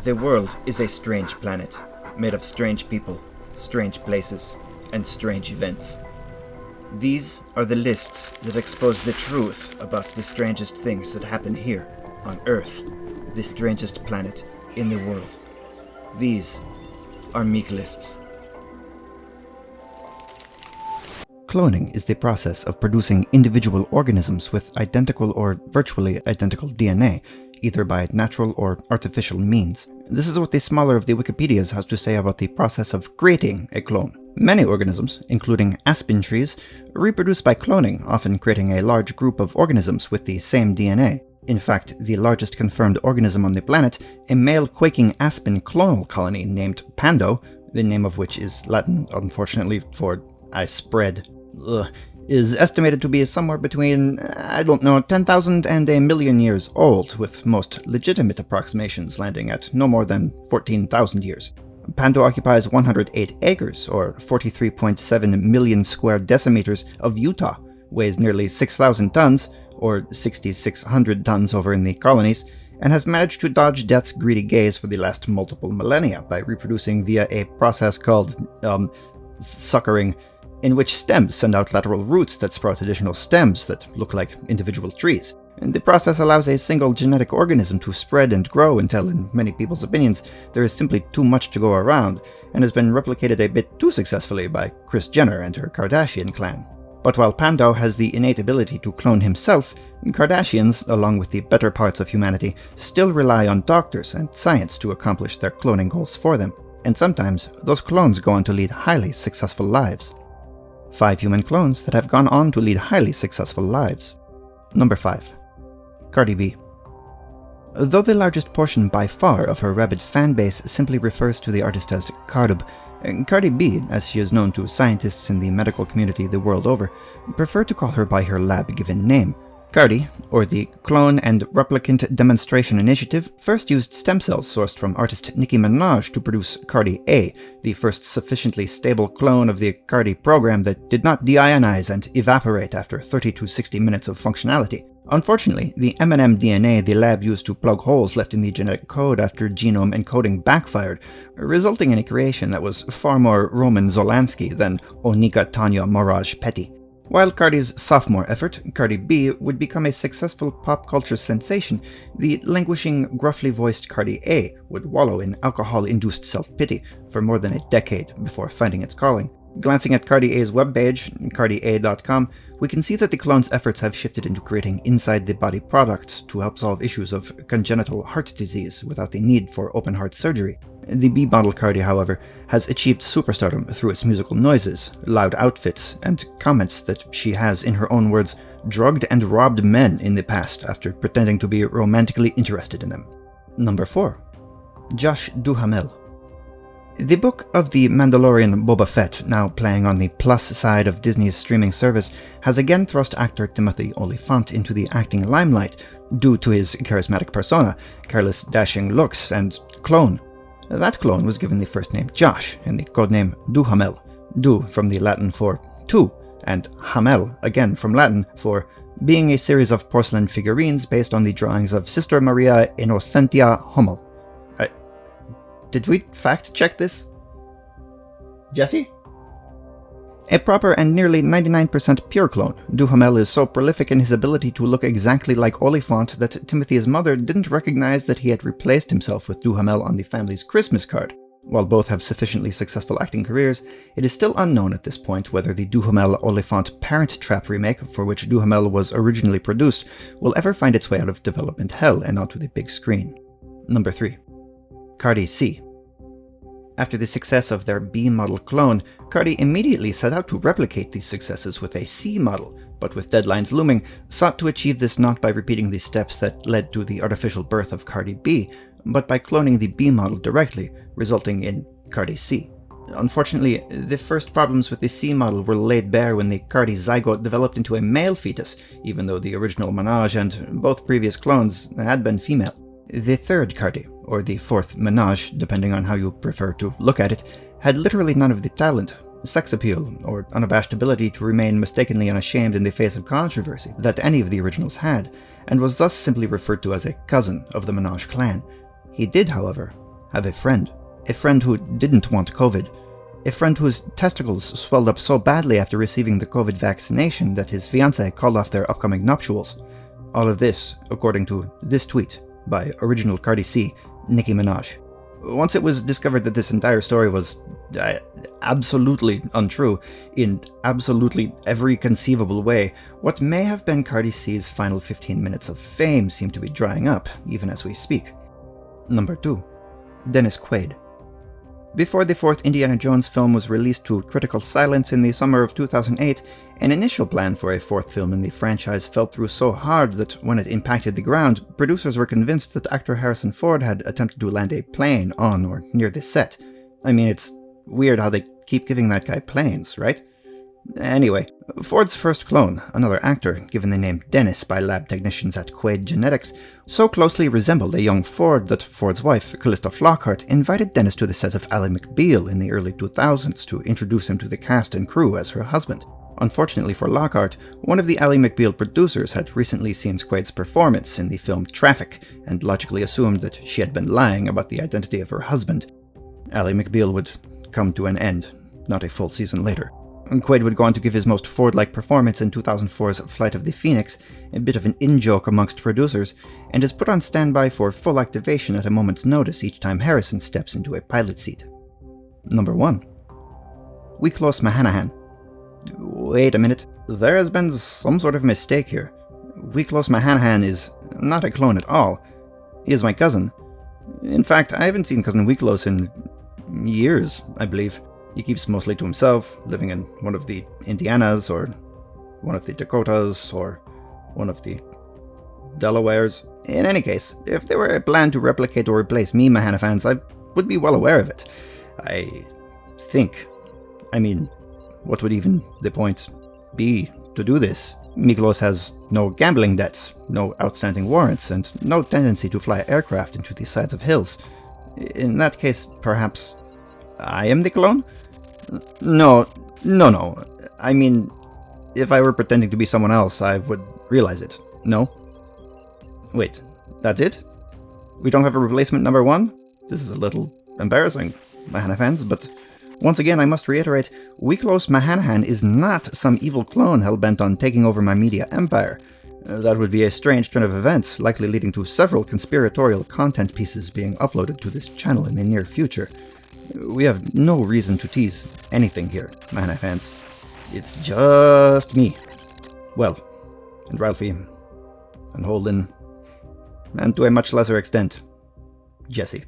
The world is a strange planet, made of strange people, strange places, and strange events. These are the lists that expose the truth about the strangest things that happen here, on Earth, the strangest planet in the world. These are Miklists. Cloning is the process of producing individual organisms with identical or virtually identical DNA, either by natural or artificial means. This is what the smaller of the Wikipedias has to say about the process of creating a clone. Many organisms, including aspen trees, reproduce by cloning, often creating a large group of organisms with the same DNA. In fact, the largest confirmed organism on the planet, a male quaking aspen clonal colony named Pando, the name of which is Latin, unfortunately, for I spread, is estimated to be somewhere between, 10,000 and a million years old, with most legitimate approximations landing at no more than 14,000 years. Pando occupies 108 acres, or 43.7 million square decimeters of Utah, weighs nearly 6,000 tons, or 6,600 tons over in the colonies, and has managed to dodge death's greedy gaze for the last multiple millennia by reproducing via a process called, suckering, in which stems send out lateral roots that sprout additional stems that look like individual trees. And the process allows a single genetic organism to spread and grow until, in many people's opinions, there is simply too much to go around, and has been replicated a bit too successfully by Kris Jenner and her Kardashian clan. But while Pando has the innate ability to clone himself, Kardashians, along with the better parts of humanity, still rely on doctors and science to accomplish their cloning goals for them, and sometimes those clones go on to lead highly successful lives. 5 human clones that have gone on to lead highly successful lives. Number 5. Cardi B. Though the largest portion by far of her rabid fan base simply refers to the artist as Cardi, Cardi B, as she is known to scientists in the medical community the world over, prefer to call her by her lab-given name. Cardi, or the Clone and Replicant Demonstration Initiative, first used stem cells sourced from artist Nicki Minaj to produce Cardi A, the first sufficiently stable clone of the Cardi program that did not deionize and evaporate after 30 to 60 minutes of functionality. Unfortunately, the M&M DNA the lab used to plug holes left in the genetic code after genome encoding backfired, resulting in a creation that was far more Roman Zolansky than Onika Tanya Moraj Petty. While Cardi's sophomore effort, Cardi B, would become a successful pop culture sensation, the languishing, gruffly voiced Cardi A would wallow in alcohol-induced self-pity for more than a decade before finding its calling. Glancing at Cardi A's webpage, cardia.com, we can see that the clone's efforts have shifted into creating inside-the-body products to help solve issues of congenital heart disease without the need for open-heart surgery. The B-model Cardi, however, has achieved superstardom through its musical noises, loud outfits, and comments that she has, in her own words, drugged and robbed men in the past after pretending to be romantically interested in them. Number 4. Josh Duhamel. The book of The Mandalorian Boba Fett, now playing on the plus side of Disney's streaming service, has again thrust actor Timothy Olyphant into the acting limelight due to his charismatic persona, careless dashing looks, and clone. That clone was given the first name Josh and the codename Duhamel, Du from the Latin for two, and Hamel, again from Latin for being a series of porcelain figurines based on the drawings of Sister Maria Innocentia Hummel. Did we fact-check this? Jesse? A proper and nearly 99% pure clone, Duhamel is so prolific in his ability to look exactly like Olyphant that Timothy's mother didn't recognize that he had replaced himself with Duhamel on the family's Christmas card. While both have sufficiently successful acting careers, it is still unknown at this point whether the Duhamel-Olyphant Parent Trap remake, for which Duhamel was originally produced, will ever find its way out of development hell and onto the big screen. Number 3. Cardi C. After the success of their B-model clone, Cardi immediately set out to replicate these successes with a C-model, but with deadlines looming, sought to achieve this not by repeating the steps that led to the artificial birth of Cardi B, but by cloning the B-model directly, resulting in Cardi C. Unfortunately, the first problems with the C-model were laid bare when the Cardi zygote developed into a male fetus, even though the original Minaj and both previous clones had been female. The third Cardi, or the fourth Minaj, depending on how you prefer to look at it, had literally none of the talent, sex appeal, or unabashed ability to remain mistakenly unashamed in the face of controversy that any of the originals had, and was thus simply referred to as a cousin of the Minaj clan. He did, however, have a friend who didn't want COVID, a friend whose testicles swelled up so badly after receiving the COVID vaccination that his fiancée called off their upcoming nuptials. All of this, according to this tweet by original Cardi C, Nicki Minaj. Once it was discovered that this entire story was absolutely untrue in absolutely every conceivable way, what may have been Cardi C's final 15 minutes of fame seem to be drying up, even as we speak. Number 2. Dennis Quaid. Before the fourth Indiana Jones film was released to critical silence in the summer of 2008, an initial plan for a fourth film in the franchise fell through so hard that when it impacted the ground, producers were convinced that actor Harrison Ford had attempted to land a plane on or near the set. I mean, it's weird how they keep giving that guy planes, right? Anyway, Ford's first clone, another actor, given the name Dennis by lab technicians at Quaid Genetics, so closely resembled a young Ford that Ford's wife, Calista Flockhart, invited Dennis to the set of Ally McBeal in the early 2000s to introduce him to the cast and crew as her husband. Unfortunately for Lockhart, one of the Ally McBeal producers had recently seen Quaid's performance in the film Traffic, and logically assumed that she had been lying about the identity of her husband. Ally McBeal would come to an end, not a full season later. Quaid would go on to give his most Ford-like performance in 2004's Flight of the Phoenix, a bit of an in-joke amongst producers, and is put on standby for full activation at a moment's notice each time Harrison steps into a pilot seat. Number 1. Miklos Mahanahan. Wait a minute, there has been some sort of mistake here. Miklos Mahanahan is not a clone at all. He is my cousin. In fact, I haven't seen Cousin Miklos in years, I believe. He keeps mostly to himself, living in one of the Indianas, or one of the Dakotas, or one of the Delawares. In any case, if there were a plan to replicate or replace me, Mahanafans, I would be well aware of it. I think. I mean, what would even the point be to do this? Miklos has no gambling debts, no outstanding warrants, and no tendency to fly aircraft into the sides of hills. In that case, perhaps I am the clone? No. I mean, if I were pretending to be someone else, I would realize it. No? Wait, that's it? We don't have a replacement number 1? This is a little embarrassing, Mahanafans, but once again I must reiterate, Miklos Mahanahan is not some evil clone hell-bent on taking over my media empire. That would be a strange turn of events, likely leading to several conspiratorial content pieces being uploaded to this channel in the near future. We have no reason to tease anything here, Mahana fans. It's just me. Well, and Ralphie, and Holden, and to a much lesser extent, Jesse.